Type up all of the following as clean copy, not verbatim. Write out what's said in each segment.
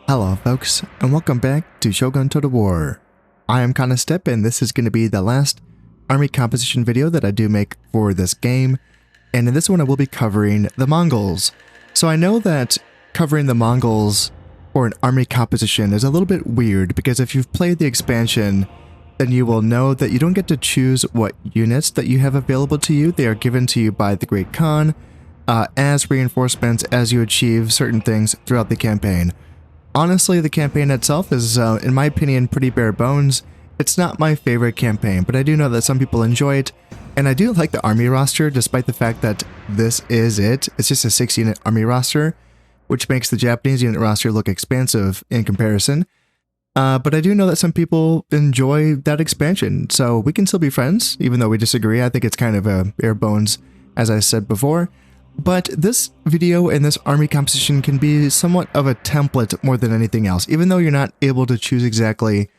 Hello folks, and welcome back to Shogun Total War. I am Step, and this is going to be the last army composition video that I do make for this game, and in this one I will be covering the Mongols. So I know that covering the Mongols for an army composition is a little bit weird, because if you've played the expansion, then you will know that you don't get to choose what units that you have available to you. They are given to you by the Great Khan as reinforcements as you achieve certain things throughout the campaign. Honestly, the campaign itself is, in my opinion, pretty bare bones. It's not my favorite campaign, but I do know that some people enjoy it, and I do like the army roster, despite the fact that this is it. It's just a 6-unit army roster, which makes the Japanese unit roster look expansive in comparison. But I do know that some people enjoy that expansion, so we can still be friends, even though we disagree. I think it's kind of a bare bones, as I said before. But this video and this army composition can be somewhat of a template more than anything else, even though you're not able to choose exactly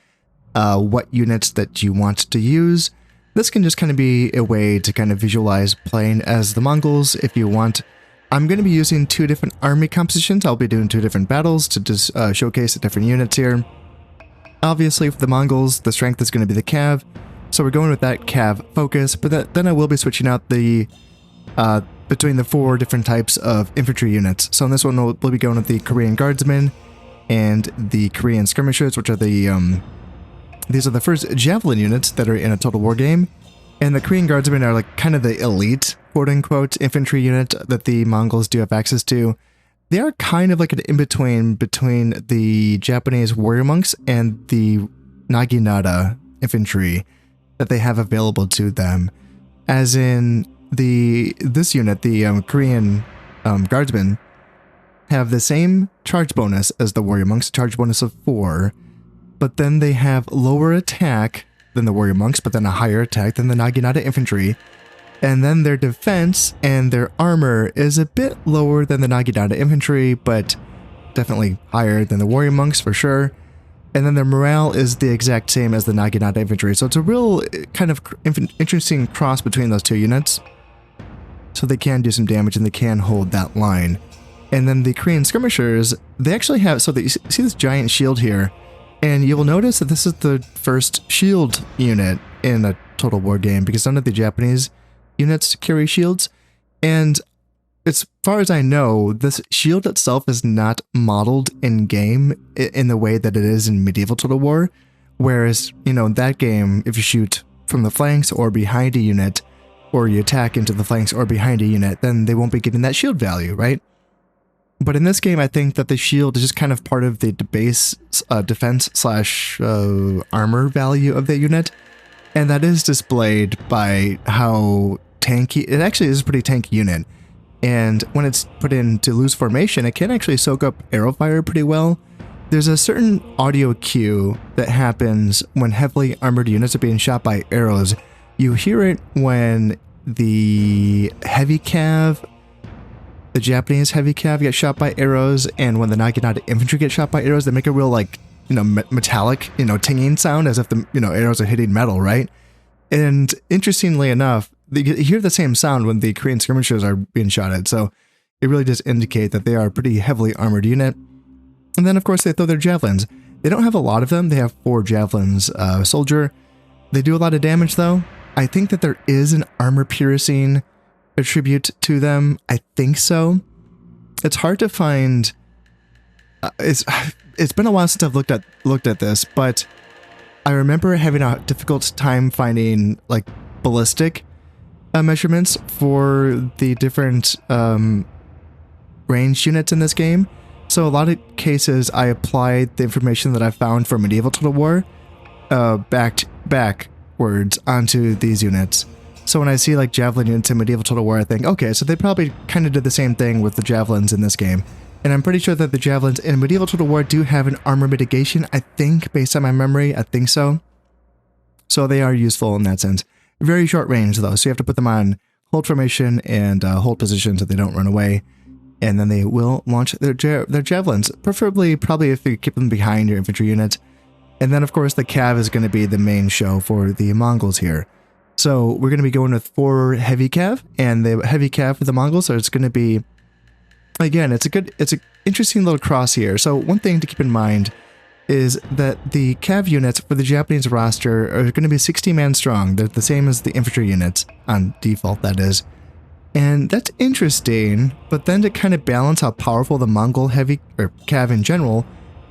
what units that you want to use. This can just kind of be a way to kind of visualize playing as the Mongols if you want. I'm going to be using 2 different army compositions. I'll be doing 2 different battles to just showcase the different units here. Obviously, for the Mongols, the strength is going to be the Cav, so we're going with that Cav focus, but then I will be switching out the between the 4 different types of infantry units. So in this one, we'll be going with the Korean Guardsmen and the Korean Skirmishers, which are the, these are the first Javelin units that are in a Total War game. And the Korean Guardsmen are like kind of the elite, quote-unquote, infantry unit that the Mongols do have access to. They are kind of like an in-between between the Japanese warrior monks and the Naginata infantry that they have available to them. As in, this unit, the Korean Guardsmen, have the same charge bonus as the warrior monks, charge bonus of 4, but then they have lower attack than the warrior monks, but then a higher attack than the Naginata infantry, and then their defense and their armor is a bit lower than the Naginata infantry, but definitely higher than the warrior monks for sure. And then their morale is the exact same as the Naginata infantry, so it's a real kind of interesting cross between those 2 units. So they can do some damage and they can hold that line. And then the Korean Skirmishers, they actually have, so that you see this giant shield here, and you will notice that this is the first shield unit in a Total War game, because none of the Japanese units carry shields. And as far as I know, this shield itself is not modeled in game in the way that it is in medieval Total War. Whereas, you know, in that game, if you shoot from the flanks or behind a unit, or you attack into the flanks or behind a unit, then they won't be getting that shield value, right? But in this game, I think that the shield is just kind of part of the base defense slash armor value of the unit, and that is displayed by how tanky, it actually is a pretty tanky unit, and when it's put into loose formation, it can actually soak up arrow fire pretty well. There's a certain audio cue that happens when heavily armored units are being shot by arrows. You hear it when the heavy cav, the Japanese heavy cav, get shot by arrows, and when the Naginata infantry get shot by arrows, they make a real, like, you know, metallic, you know, tinging sound as if the, you know, arrows are hitting metal, right? And interestingly enough, you hear the same sound when the Korean Skirmishers are being shot at, so it really does indicate that they are a pretty heavily armored unit. And then, of course, they throw their javelins. They don't have a lot of them. They have 4 javelins a soldier. They do a lot of damage, though. I think that there is an armor-piercing attribute to them. I think so. It's hard to find. It's been a while since I've looked at this, but I remember having a difficult time finding like ballistic measurements for the different ranged units in this game. So a lot of cases, I applied the information that I found for medieval Total War backwards onto these units. So when I see like javelin units in medieval Total War, I think, okay, so they probably kind of did the same thing with the javelins in this game. And I'm pretty sure that the javelins in medieval Total War do have an armor mitigation, I think, based on my memory, I think so. So they are useful in that sense. Very short range though, so you have to put them on hold formation and hold position so they don't run away. And then they will launch their javelins, preferably probably if you keep them behind your infantry unit. And then, of course, the Cav is going to be the main show for the Mongols here. So we're going to be going with 4 heavy Cav, and the heavy Cav for the Mongols, so it's going to be, again, it's interesting little cross here. So one thing to keep in mind is that the cav units for the Japanese roster are going to be 60-man strong. They're the same as the infantry units, on default that is. And that's interesting, but then to kind of balance how powerful the Mongol heavy, or cav in general,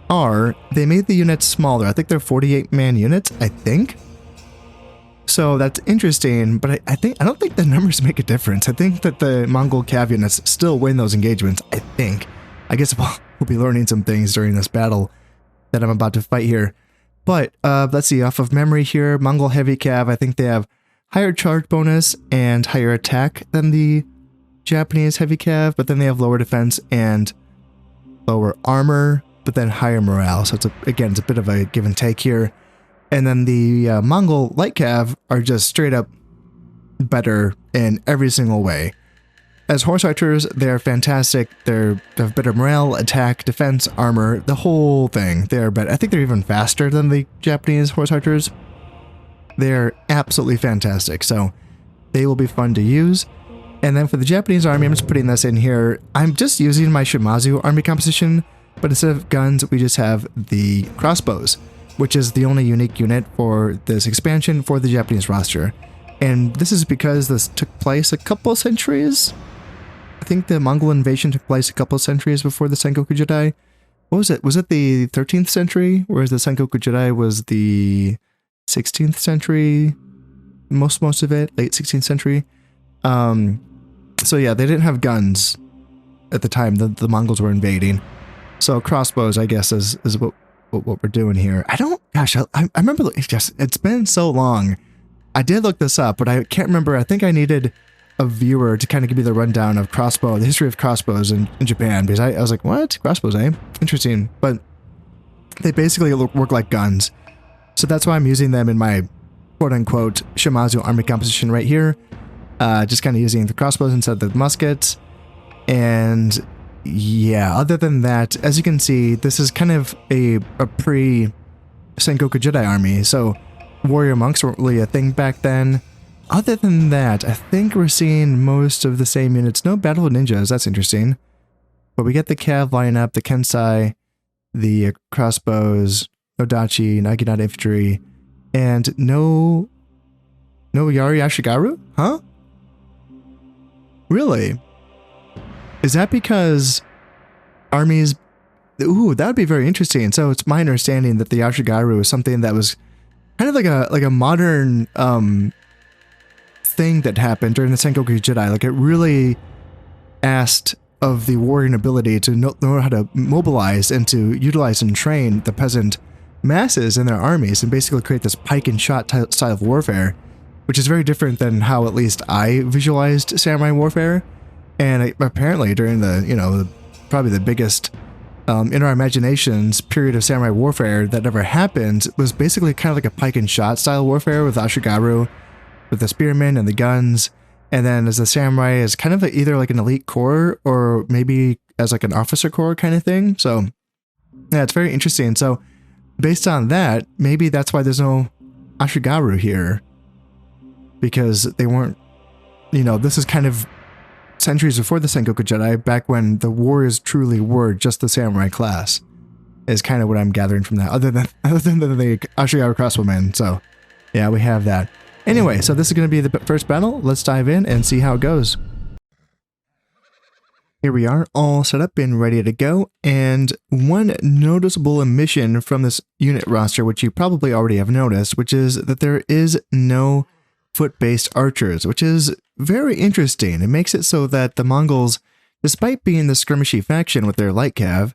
are, they made the units smaller. I think they're 48-man units, I think. So that's interesting, but I don't think the numbers make a difference. I think that the Mongol cav units still win those engagements, I think. I guess we'll be learning some things during this battle that I'm about to fight here. But let's see, off of memory here, Mongol heavy cav, I think they have higher charge bonus and higher attack than the Japanese heavy cav, but then they have lower defense and lower armor, but then higher morale. So it's again, it's a bit of a give and take here. And then the Mongol light cav are just straight up better in every single way. As horse archers, they're fantastic. They have better morale, attack, defense, armor, the whole thing. They're better. I think they're even faster than the Japanese horse archers. They're absolutely fantastic. So they will be fun to use. And then for the Japanese army, I'm just putting this in here. I'm just using my Shimazu army composition, but instead of guns, we just have the crossbows, which is the only unique unit for this expansion for the Japanese roster. And this is because this took place a couple centuries. I think the Mongol invasion took place a couple centuries before the Sengoku Jidai. What was it? Was it the 13th century? Whereas the Sengoku Jidai was the 16th century? Most of it, late 16th century. So yeah, they didn't have guns at the time the Mongols were invading. So crossbows, I guess, is what we're doing here. I remember, it's been so long. I did look this up, but I can't remember. I think I needed a viewer to kind of give me the rundown of the history of crossbows in Japan, because I was like, what? Crossbows, eh? Interesting. But they basically work like guns. So that's why I'm using them in my quote-unquote Shimazu army composition right here. Just kind of using the crossbows instead of the muskets. And yeah, other than that, as you can see, this is kind of a pre-Sengoku Jidai army. So warrior monks weren't really a thing back then. Other than that, I think we're seeing most of the same units. No battle with ninjas, that's interesting. But we get the cav lineup, the kensai, the crossbows, no dachi, naginata infantry, and no Yari Ashigaru? Huh? Really? Is that because armies... Ooh, that would be very interesting. So it's my understanding that the Ashigaru is something that was kind of like a modern thing that happened during the Sengoku Jidai. Like, it really asked of the warrior ability to know how to mobilize and to utilize and train the peasant masses in their armies and basically create this pike and shot style of warfare, which is very different than how at least I visualized samurai warfare. And apparently during probably the biggest in our imaginations period of samurai warfare that never happened was basically kind of like a pike and shot style warfare with Ashigaru, with the spearmen and the guns, and then as the samurai is kind of either like an elite corps or maybe as like an officer corps kind of thing. So yeah, it's very interesting. So based on that, maybe that's why there's no Ashigaru here, because they weren't, this is kind of centuries before the Sengoku Jidai, back when the warriors truly were just the samurai class, is kind of what I'm gathering from that, other than the Ashigaru crossbowmen. So yeah, we have that. Anyway, so this is going to be the first battle. Let's dive in and see how it goes. Here we are, all set up and ready to go. And one noticeable omission from this unit roster, which you probably already have noticed, which is that there is no foot-based archers, which is very interesting. It makes it so that the Mongols, despite being the skirmishy faction with their light cav,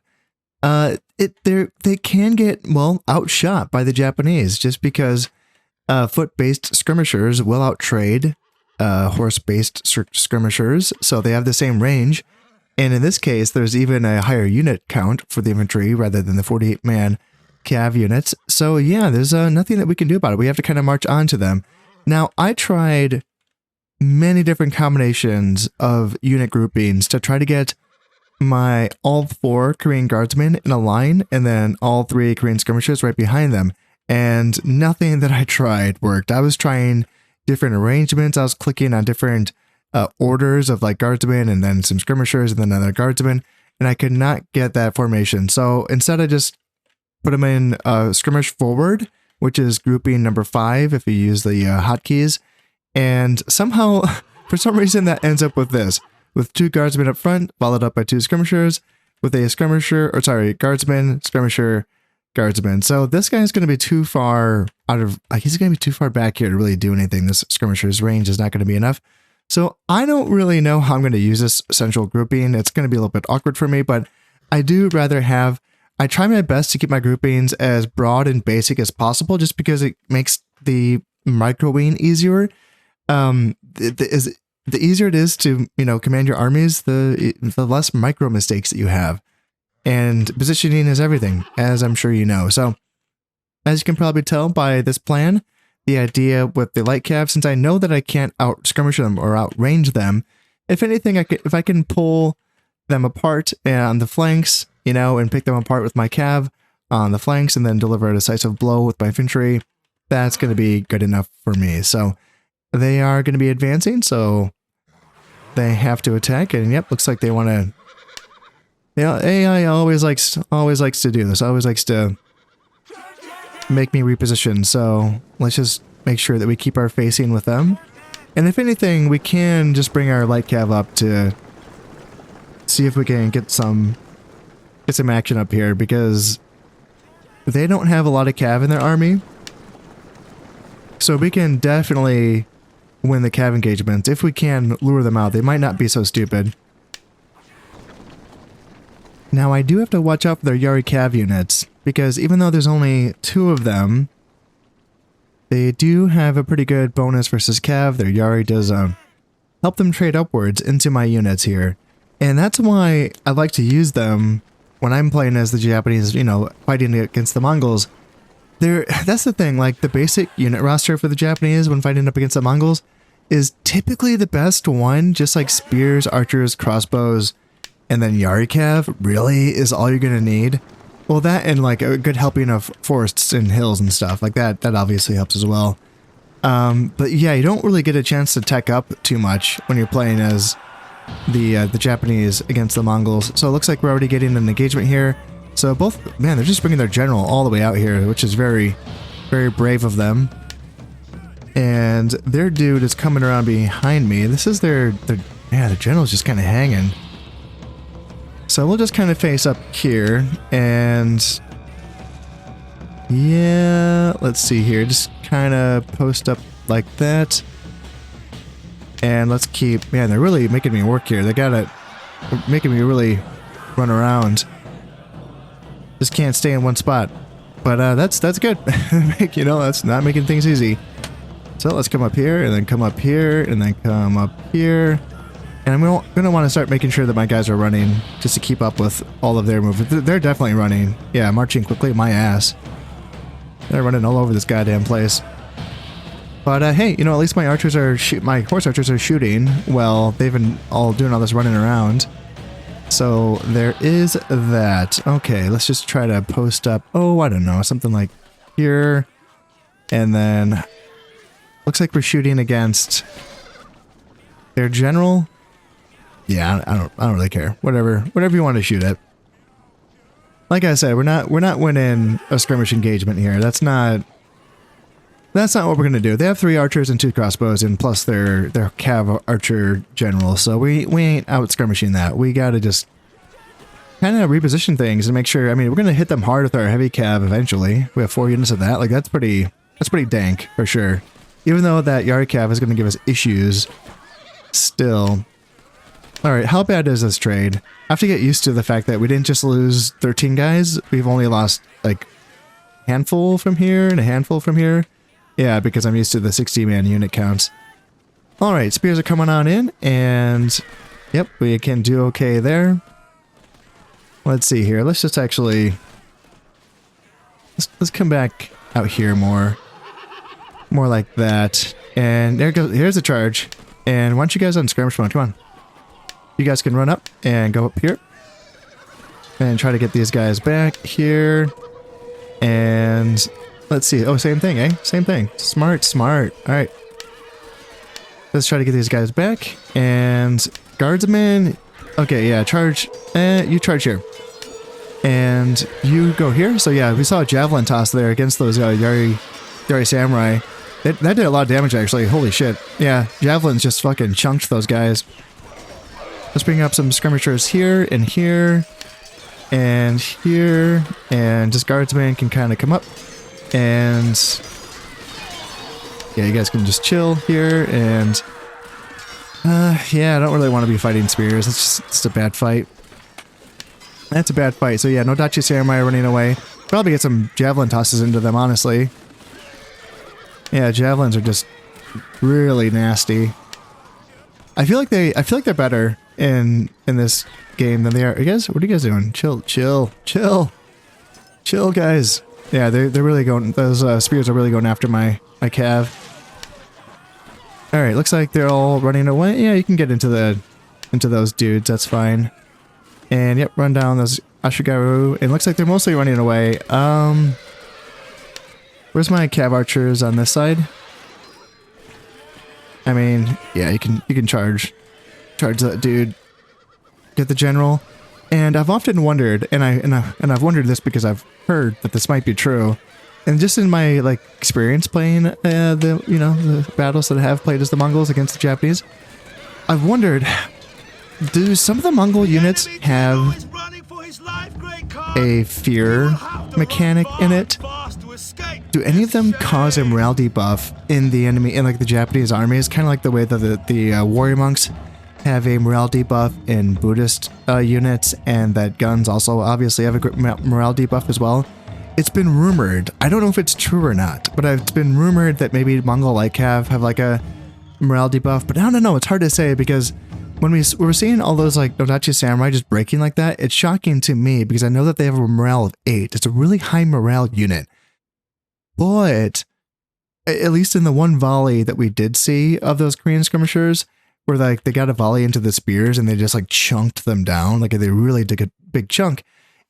they can get, well, outshot by the Japanese, just because foot-based skirmishers will outtrade horse-based skirmishers, so they have the same range. And in this case, there's even a higher unit count for the infantry rather than the 48-man cav units. So yeah, there's nothing that we can do about it. We have to kind of march on to them. Now, I tried many different combinations of unit groupings to try to get my all 4 Korean guardsmen in a line and then all 3 Korean skirmishers right behind them. And nothing that I tried worked. I was trying different arrangements. I was clicking on different orders of like guardsmen and then some skirmishers and then another guardsman. and I could not get that formation. So instead I just put them in skirmish forward, which is grouping number 5 if you use the hotkeys. And somehow, for some reason, that ends up with this. With 2 guardsmen up front, followed up by 2 skirmishers, with a skirmisher, or sorry, guardsman, skirmisher, guardsman. So this guy's going to be too far out of, like, he's going to be too far back here to really do anything. This skirmisher's range is not going to be enough. So I don't really know how I'm going to use this central grouping. It's going to be a little bit awkward for me, but I do rather have, I try my best to keep my groupings as broad and basic as possible, just because it makes the microwing easier. The easier it is to, you know, command your armies, the less micro mistakes that you have. And positioning is everything, as I'm sure you know. So, as you can probably tell by this plan, the idea with the light cav, since I know that I can't out-skirmish them or outrange them, if anything, if I can pull them apart on the flanks, you know, and pick them apart with my cav on the flanks and then deliver a decisive blow with my infantry, that's going to be good enough for me. So, they are going to be advancing, so they have to attack, and yep, looks like they want to. Yeah, AI always likes to do this. Always likes to make me reposition. So let's just make sure that we keep our facing with them, and if anything, we can just bring our light cav up to see if we can get some action up here, because they don't have a lot of cav in their army, so we can definitely win the cav engagements if we can lure them out. They might not be so stupid. Now I do have to watch out for their Yari cav units, because even though there's only 2 of them, they do have a pretty good bonus versus cav. Their Yari does help them trade upwards into my units here, and that's why I like to use them when I'm playing as the Japanese, you know, fighting against the Mongols. That's the thing, like the basic unit roster for the Japanese when fighting up against the Mongols is typically the best one, just like spears, archers, crossbows, and then Yari cav really is all you're going to need. Well, that and like a good helping of forests and hills and stuff like that, that obviously helps as well. But yeah, you don't really get a chance to tech up too much when you're playing as the Japanese against the Mongols. So it looks like we're already getting an engagement here. So both, man, they're just bringing their general all the way out here, which is very, very brave of them. And their dude is coming around behind me. This is their general's just kind of hanging. So we'll just kind of face up here, and yeah, let's see here. Just kind of post up like that. And let's keep, man, they're really making me work here. They got it, making me really run around. Just can't stay in one spot. But that's good. You know, that's not making things easy. So let's come up here, and then come up here, and then come up here. And I'm going to want to start making sure that my guys are running, just to keep up with all of their movement. They're definitely running. Yeah, marching quickly, my ass. They're running all over this goddamn place. But hey, you know, at least my archers are my horse archers are shooting. Well, they've been all doing all this running around. So there is that. Okay, let's just try to post up. Oh, I don't know, something like here, and then looks like we're shooting against their general. Yeah, I don't really care. Whatever you want to shoot at. Like I said, we're not winning a skirmish engagement here. That's not what we're gonna do. They have 3 archers and 2 crossbows, and plus their cav archer general. So we ain't out skirmishing that. We gotta just kind of reposition things and make sure. I mean, we're gonna hit them hard with our heavy cav eventually. We have 4 units of that. Like that's pretty dank for sure. Even though that Yari cav is gonna give us issues, still. All right, how bad is this trade? I have to get used to the fact that we didn't just lose 13 guys. We've only lost like a handful from here and a handful from here. Yeah, because I'm used to the 60-man unit counts. All right, spears are coming on in, and yep, we can do okay there. Let's see here. Let's just actually let's come back out here more like that. And there goes. Here's the charge. And why don't you guys on skirmish mode? Come on. You guys can run up and go up here and try to get these guys back here. And let's see. Oh, same thing, eh? Same thing. Smart. All right. Let's try to get these guys back. And guardsmen, Okay, yeah, charge. You charge here. And you go here. So yeah, we saw a javelin toss there against those Yari samurai. That did a lot of damage, actually. Holy shit. Yeah, javelins just fucking chunked those guys. Let's bring up some skirmishers here and here. And here. And just guardsmen can kind of come up. And yeah, you guys can just chill here. And yeah, I don't really want to be fighting spears. It's just a bad fight. That's a bad fight. So yeah, no Dachi Samurai running away. Probably get some javelin tosses into them, honestly. Yeah, javelins are just really nasty. I feel like they're better in this game than they are. You guys, what are you guys doing? Chill, guys. Yeah, they're really going. Those spears are really going after my cav. All right, looks like they're all running away. Yeah, you can get into those dudes. That's fine. And yep, run down those Ashigaru. It looks like they're mostly running away. Where's my cav archers on this side? I mean, yeah, you can charge that dude. Get the general. And I've often wondered, and I've wondered this because I've heard that this might be true. And just in my like experience playing the battles that I have played as the Mongols against the Japanese, I've wondered, do some of the Mongol units have a fear mechanic in it? Do any of them cause a morale debuff in the enemy, in like the Japanese army? It's kind of like the way that the warrior monks have a morale debuff in Buddhist units, and that guns also obviously have a morale debuff as well. It's been rumored, I don't know if it's true or not, but it's been rumored that maybe Mongol like have like a morale debuff, but I don't know, it's hard to say because when we're seeing all those like Nodachi Samurai just breaking like that, it's shocking to me because I know that they have a morale of 8. It's a really high morale unit. But at least in the one volley that we did see of those Korean skirmishers, where like they got a volley into the spears and they just like chunked them down, like they really did a big chunk.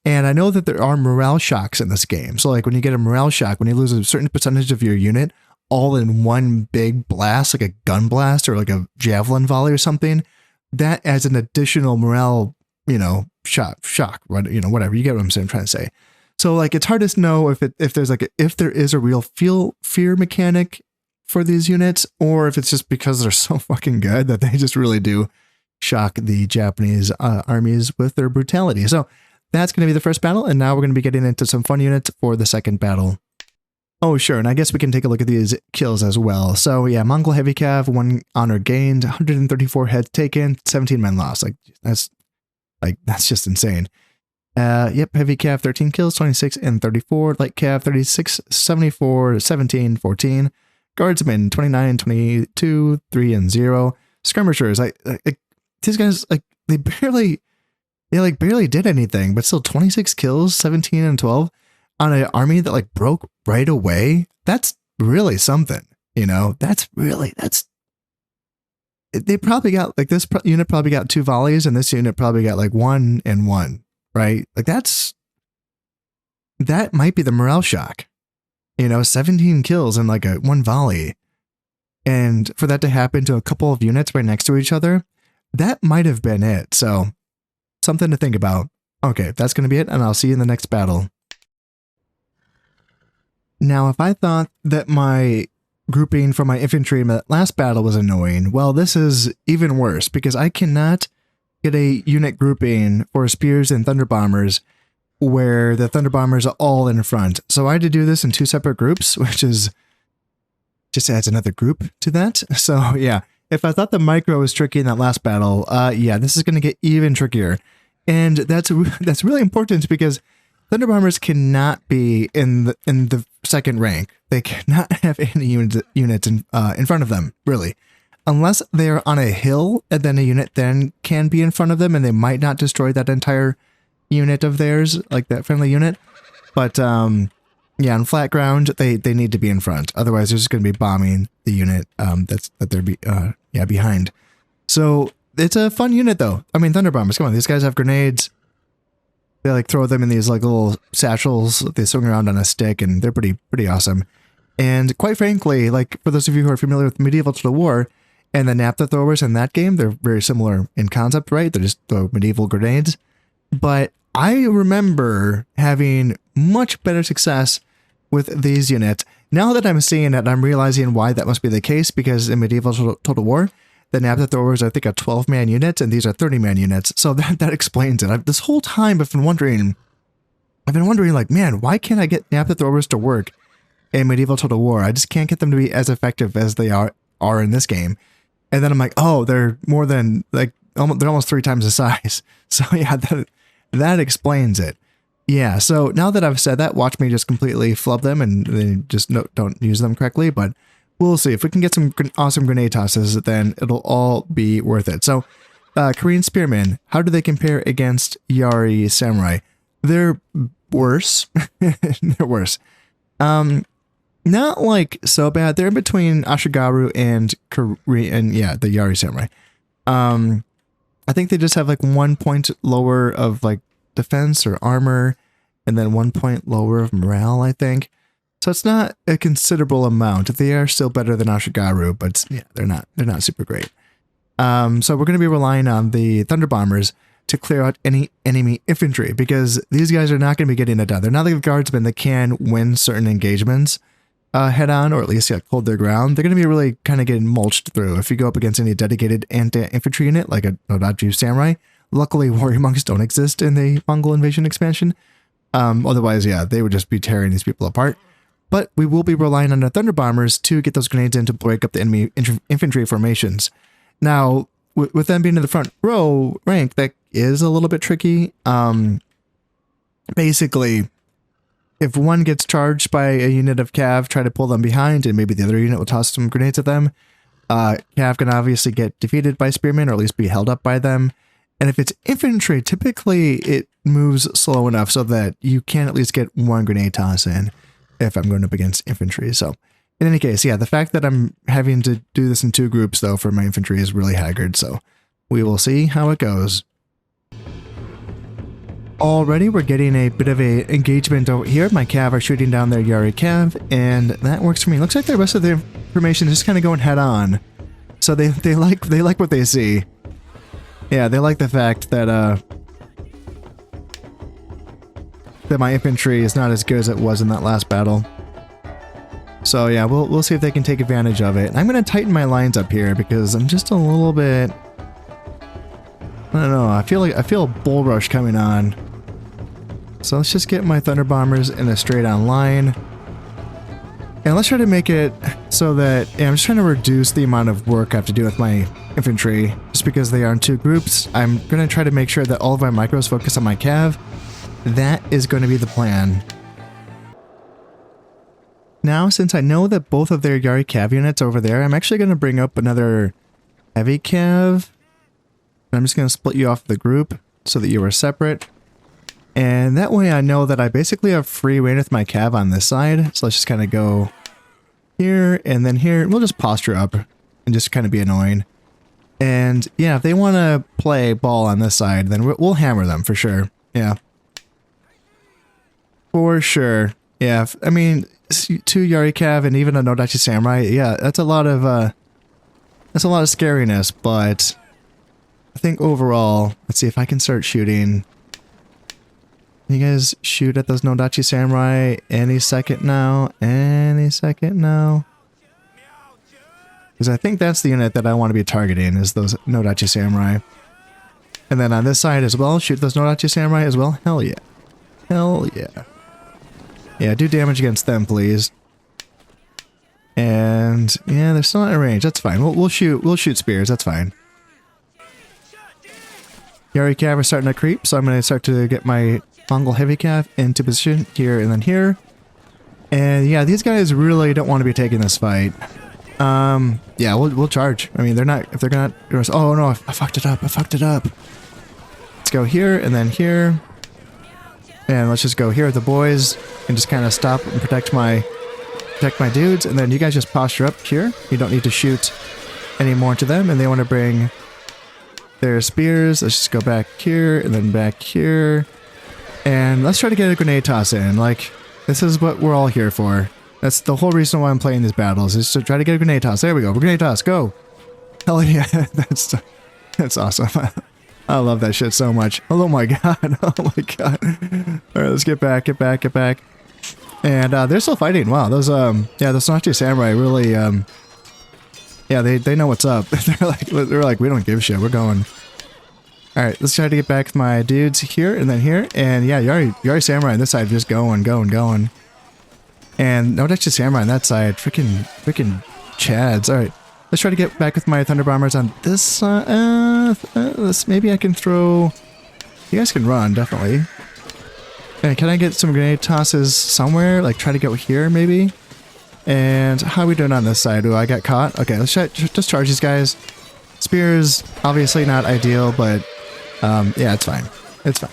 And I know that there are morale shocks in this game. So like when you get a morale shock, when you lose a certain percentage of your unit all in one big blast, like a gun blast or like a javelin volley or something, that adds an additional morale, shock, whatever. You get what I'm saying, I'm trying to say. So like it's hard to know if there is a real fear mechanic for these units, or if it's just because they're so fucking good that they just really do shock the Japanese armies with their brutality. So that's going to be the first battle, and now we're going to be getting into some fun units for the second battle. Oh, sure, and I guess we can take a look at these kills as well. So yeah, Mongol Heavy Cav, 1 honor gained, 134 heads taken, 17 men lost. That's just insane. Yep, Heavy Cav, 13 kills, 26 and 34. Light Cav, 36, 74, 17, 14. Guardsmen, 29, 22, 3 and 0. Skirmishers, these guys, they barely did anything, but still 26 kills, 17 and 12 on an army that broke right away. That's really something, they probably got this unit probably got 2 volleys, and this unit probably got 1 and 1, right? That might be the morale shock, 17 kills and 1 volley. And for that to happen to a couple of units right next to each other, that might have been it. So something to think about. Okay, that's going to be it, and I'll see you in the next battle. Now, if I thought that my grouping for my infantry in the last battle was annoying, well, this is even worse because I cannot get a unit grouping for spears and thunder bombers where the thunder bombers are all in front. So I had to do this in 2 separate groups, which is just adds another group to that. So yeah, if I thought the micro was tricky in that last battle, yeah, this is going to get even trickier. And that's really important because thunder bombers cannot be in the second rank. They cannot have any units in front of them, really. Unless they're on a hill, and then a unit then can be in front of them, and they might not destroy that entire unit of theirs, like that friendly unit. But yeah, on flat ground, they need to be in front. Otherwise, they're just going to be bombing the unit that they're behind. So it's a fun unit, though. I mean, thunder bombers. Come on, these guys have grenades. They throw them in these little satchels that they swing around on a stick, and they're pretty awesome. And quite frankly, for those of you who are familiar with Medieval Total War, And the naphtha throwers in that game, they're very similar in concept, right? They're just throw medieval grenades. But I remember having much better success with these units. Now that I'm seeing it, I'm realizing why that must be the case, because in medieval Total War, the naphtha throwers, I think, are 12-man units, and these are 30-man units. So that explains it. This whole time I've been wondering, like, man, why can't I get naphtha throwers to work in medieval Total War? I just can't get them to be as effective as they are in this game. And then I'm like, oh, they're more than, like, they're almost 3 times the size. So yeah, that explains it. Yeah, so now that I've said that, watch me just completely flub them and then just don't use them correctly. But we'll see. If we can get some awesome grenade tosses, then it'll all be worth it. So Korean Spearmen, how do they compare against Yari Samurai? They're worse. They're worse. Not like so bad. They're in between Ashigaru and Korean, yeah, the Yari Samurai. I think they just have like 1 point lower of like defense or armor, and then 1 point lower of morale, I think. So it's not a considerable amount. They are still better than Ashigaru, but yeah, they're not super great. So we're going to be relying on the Thunder Bombers to clear out any enemy infantry, because these guys are not going to be getting it done. They're not like the guardsmen that can win certain engagements head on, or at least hold their ground. They're going to be really kind of getting mulched through. If you go up against any dedicated anti-infantry unit, like a Nodachi Samurai, luckily warrior monks don't exist in the Mongol invasion expansion. Otherwise, yeah, they would just be tearing these people apart. But we will be relying on the Thunder Bombers to get those grenades in to break up the enemy infantry formations. Now, with them being in the front row rank, that is a little bit tricky. Basically, if one gets charged by a unit of Cav, try to pull them behind, and maybe the other unit will toss some grenades at them. Cav can obviously get defeated by Spearmen, or at least be held up by them. And if it's infantry, typically it moves slow enough so that you can at least get 1 grenade toss in if I'm going up against infantry. So in any case, yeah, the fact that I'm having to do this in 2 groups, though, for my infantry is really haggard. So we will see how it goes. Already, we're getting a bit of a engagement over here. My Cav are shooting down their Yari Cav, and that works for me. Looks like the rest of the formation is just kind of going head on. So they like what they see. Yeah, they like the fact that that my infantry is not as good as it was in that last battle. So yeah, we'll see if they can take advantage of it. I'm going to tighten my lines up here because I'm just a little bit, I don't know, I feel a bull rush coming on. So let's just get my Thunder Bombers in a straight on line. And let's try to make it so that, yeah, I'm just trying to reduce the amount of work I have to do with my infantry, just because they are in 2 groups. I'm going to try to make sure that all of my micros focus on my Cav. That is going to be the plan. Now, since I know that both of their Yari Cav units are over there, I'm actually going to bring up another heavy Cav. I'm just going to split you off the group so that you are separate. And that way I know that I basically have free reign with my Cav on this side. So let's just kind of go here and then here. We'll just posture up and just kind of be annoying. And yeah, if they want to play ball on this side, then we'll hammer them for sure. Yeah. For sure. Yeah, I mean, 2 Yari Cav and even a Nodachi Samurai, yeah, that's a lot of scariness, but I think overall, let's see if I can start shooting. You guys shoot at those Nodachi Samurai any second now. Any second now. Because I think that's the unit that I want to be targeting, is those Nodachi Samurai. And then on this side as well, shoot those Nodachi Samurai as well. Hell yeah. Hell yeah. Yeah, do damage against them, please. And yeah, they're still not in range. That's fine. We'll shoot spears. That's fine. Yari Cav are starting to creep, so I'm going to start to get my Mongol Heavy Cav into position here and then here. And yeah, these guys really don't want to be taking this fight. Yeah, we'll charge. I mean, they're not, if they're gonna, oh no, I fucked it up. I fucked it up. Let's go here and then here. And let's just go here with the boys and just kind of stop and protect my dudes. And then you guys just posture up here. You don't need to shoot any more to them. And they want to bring their spears. Let's just go back here and then back here. And let's try to get a grenade toss in. Like, this is what we're all here for. That's the whole reason why I'm playing these battles, is to try to get a grenade toss. There we go. Grenade toss. Go. Hell yeah, that's awesome. I love that shit so much. Oh my god, oh my god. Alright, let's get back. And they're still fighting. Wow, those those Nazi samurai really yeah, they know what's up. they're like, we don't give a shit, we're going. Alright, let's try to get back with my dudes here and then here. And yeah, Yari samurai on this side just going. And no Nazi samurai on that side. Freaking chads. Alright. Let's try to get back with my Thunder Bombers on this side. Maybe I can throw... You guys can run, definitely. And can I get some grenade tosses somewhere? Like, try to get here, maybe? And how are we doing on this side? Oh, I got caught? Okay, let's just charge these guys. Spears, obviously not ideal, but... yeah, it's fine. It's fine.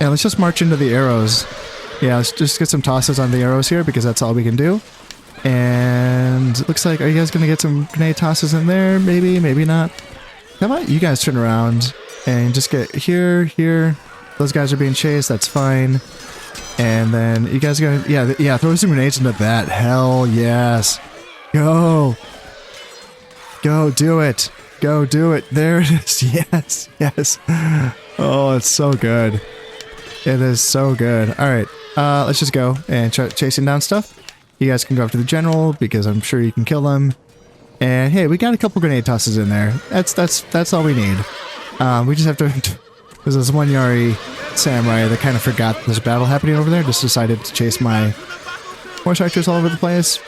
Yeah, let's just march into the arrows. Yeah, let's just get some tosses on the arrows here, because that's all we can do. And looks like, are you guys going to get some grenade tosses in there? Maybe, maybe not. How about you guys turn around and just get here. Those guys are being chased, that's fine. And then you guys are going to, yeah, throw some grenades into that. Hell yes. Go, do it. Go do it. There it is. Yes. Oh, it's so good. It is so good. All right, let's just go and try chasing down stuff. You guys can go after the general because I'm sure you can kill them. And hey, we got a couple grenade tosses in there. That's all we need. We just have to. There's this one Yari samurai that kind of forgot there's a battle happening over there. Just decided to chase my horse archers all over the place.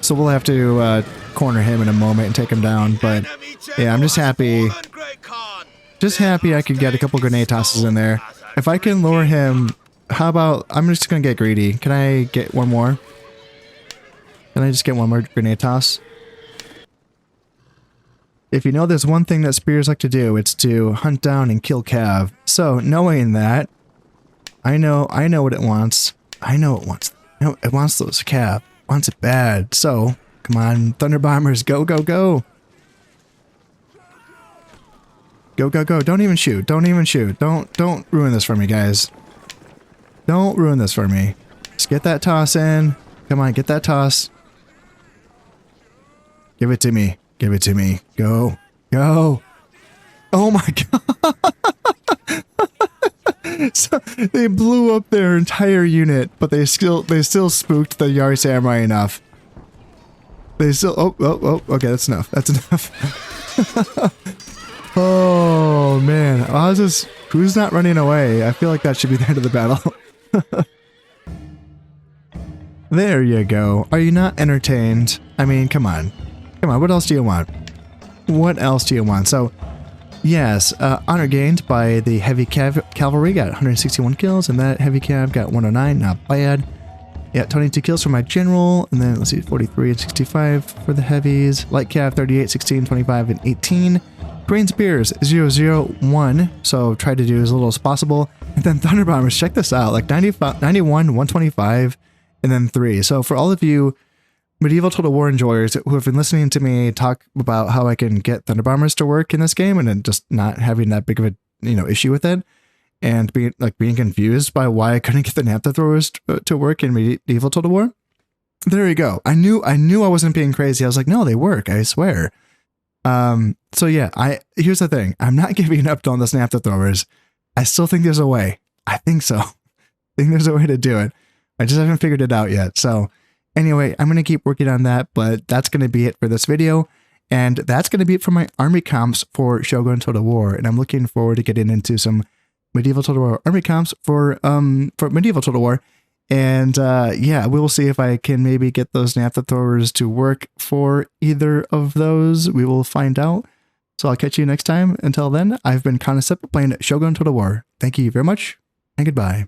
So we'll have to corner him in a moment and take him down. But yeah, I'm just happy. Just happy I could get a couple grenade tosses in there. If I can lure him. How about, I'm just gonna get greedy. Can I get one more? Can I just get one more grenade toss? If you know there's one thing that spears like to do, it's to hunt down and kill cav. So, knowing that, I know what it wants. I know it wants those cav. It wants it bad. So, come on, Thunder Bombers, go. Go. Don't even shoot. Don't ruin this for me, guys. Don't ruin this for me. Just get that toss in. Come on, get that toss. Give it to me. Go. Oh my god. So they blew up their entire unit, but they still spooked the Yari samurai enough. They still oh okay, that's enough. Oh man. Who's not running away? I feel like that should be the end of the battle. There you go. Are you not entertained? I mean, come on. What else do you want? So, yes, honor gained by the heavy cavalry. Got 161 kills, and that heavy cav got 109. Not bad. Yeah, 22 kills for my general, and then let's see, 43 and 65 for the heavies. Light cav 38, 16, 25, and 18. Green Spears 001, so try to do as little as possible. And then Thunder Bombers, check this out, like 91, 125, and then 3. So for all of you Medieval Total War enjoyers who have been listening to me talk about how I can get Thunder Bombers to work in this game and then just not having that big of a issue with it, and being confused by why I couldn't get the naphtha throwers to work in Medieval Total War, there you go. I knew I wasn't being crazy. I was like, no, they work, I swear. So yeah, here's the thing. I'm not giving up on the naphtha throwers. I still think there's a way. I think so. I think there's a way to do it. I just haven't figured it out yet. So anyway, I'm going to keep working on that, but that's going to be it for this video. And that's going to be it for my army comps for Shogun Total War. And I'm looking forward to getting into some Medieval Total War army comps for Medieval Total War. And yeah, we'll see if I can maybe get those naphtha throwers to work for either of those. We will find out. So I'll catch you next time. Until then, I've been Concept playing Shogun Total War. Thank you very much, and goodbye.